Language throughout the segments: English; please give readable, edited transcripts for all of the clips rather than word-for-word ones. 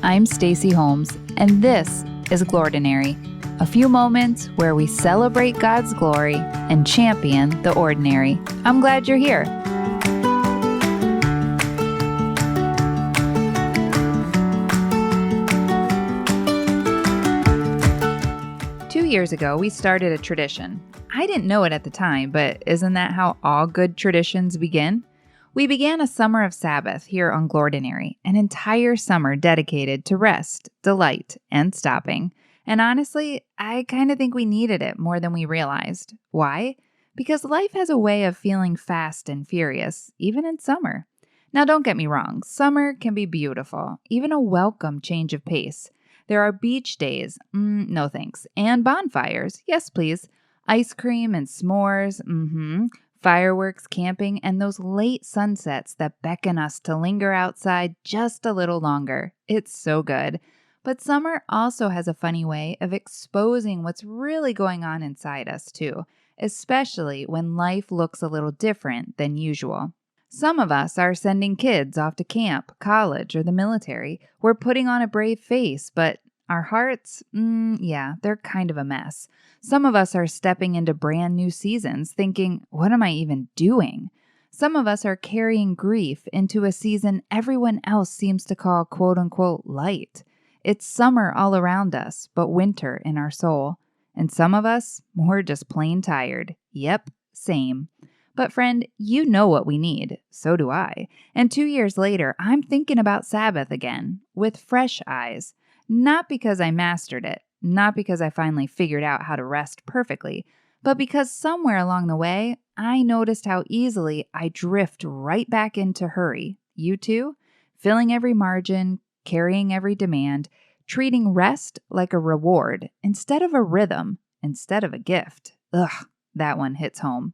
I'm Stacy Holmes, and this is Glordinary, a few moments where we celebrate God's glory and champion the ordinary. I'm glad you're here. Years ago, we started a tradition. I didn't know it at the time, but isn't that how all good traditions begin? We began a Summer of Sabbath here on Glordinary, an entire summer dedicated to rest, delight, and stopping. And honestly, I kind of think we needed it more than we realized. Why? Because life has a way of feeling fast and furious, even in summer. Now, don't get me wrong, summer can be beautiful, even a welcome change of pace. There are beach days, no thanks, and bonfires, yes please, ice cream and s'mores, fireworks, camping, and those late sunsets that beckon us to linger outside just a little longer. It's so good. But summer also has a funny way of exposing what's really going on inside us too, especially when life looks a little different than usual. Some of us are sending kids off to camp, college, or the military. We're putting on a brave face, but our hearts, they're kind of a mess. Some of us are stepping into brand new seasons thinking, what am I even doing? Some of us are carrying grief into a season everyone else seems to call quote-unquote light. It's summer all around us, but winter in our soul. And some of us, we're just plain tired. Yep, same. But friend, you know what we need. So do I. And 2 years later, I'm thinking about Sabbath again, with fresh eyes. Not because I mastered it, not because I finally figured out how to rest perfectly, but because somewhere along the way, I noticed how easily I drift right back into hurry. You too? Filling every margin, carrying every demand, treating rest like a reward instead of a rhythm, instead of a gift. Ugh, that one hits home.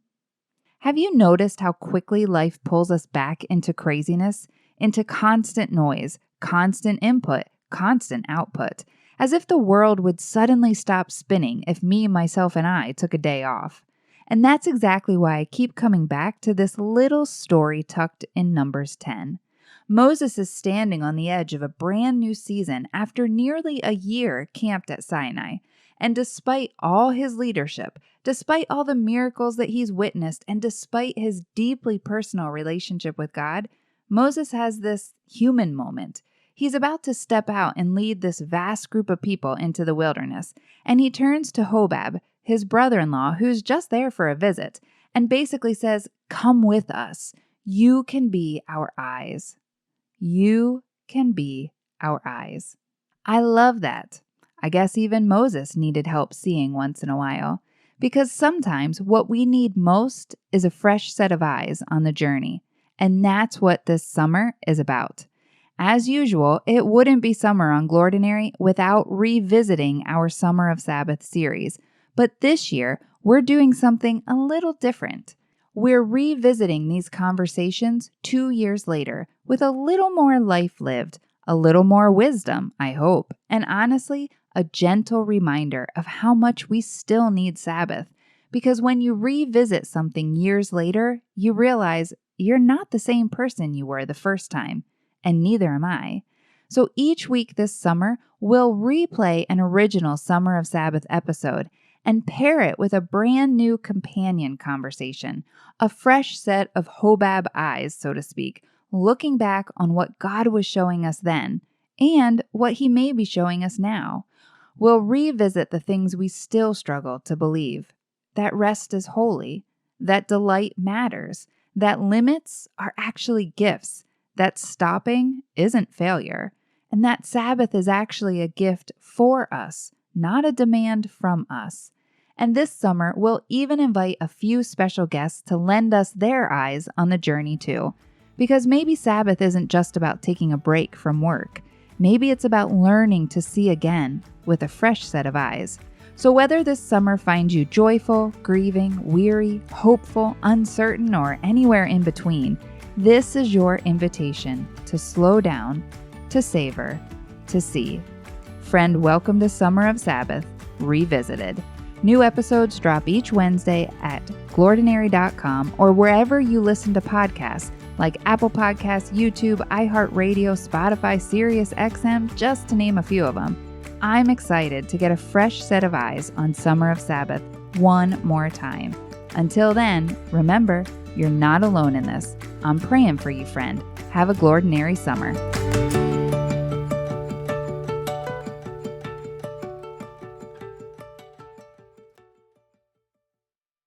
Have you noticed how quickly life pulls us back into craziness, into constant noise, constant input, constant output, as if the world would suddenly stop spinning if me, myself, and I took a day off? And that's exactly why I keep coming back to this little story tucked in Numbers 10. Moses is standing on the edge of a brand new season after nearly a year camped at Sinai. And despite all his leadership, despite all the miracles that he's witnessed, and despite his deeply personal relationship with God, Moses has this human moment. He's about to step out and lead this vast group of people into the wilderness, and he turns to Hobab, his brother-in-law, who's just there for a visit, and basically says, "Come with us. You can be our eyes. You can be our eyes." I love that. I guess even Moses needed help seeing once in a while, because sometimes what we need most is a fresh set of eyes on the journey, and that's what this summer is about. As usual, it wouldn't be summer on Glordinary without revisiting our Summer of Sabbath series, but this year we're doing something a little different. We're revisiting these conversations 2 years later with a little more life lived, a little more wisdom, I hope, and honestly, a gentle reminder of how much we still need Sabbath. Because when you revisit something years later, you realize you're not the same person you were the first time, and neither am I. So each week this summer, we'll replay an original Summer of Sabbath episode and pair it with a brand new companion conversation, a fresh set of Hobab eyes, so to speak, looking back on what God was showing us then and what he may be showing us now. We'll revisit the things we still struggle to believe, that rest is holy, that delight matters, that limits are actually gifts, that stopping isn't failure, and that Sabbath is actually a gift for us, not a demand from us. And this summer, we'll even invite a few special guests to lend us their eyes on the journey too. Because maybe Sabbath isn't just about taking a break from work. Maybe it's about learning to see again with a fresh set of eyes. So whether this summer finds you joyful, grieving, weary, hopeful, uncertain, or anywhere in between, this is your invitation to slow down, to savor, to see. Friend, welcome to Summer of Sabbath Revisited. New episodes drop each Wednesday at glordinary.com or wherever you listen to podcasts, like Apple Podcasts, YouTube, iHeartRadio, Spotify, SiriusXM, just to name a few of them. I'm excited to get a fresh set of eyes on Summer of Sabbath one more time. Until then, remember, you're not alone in this. I'm praying for you, friend. Have a Glordinary summer.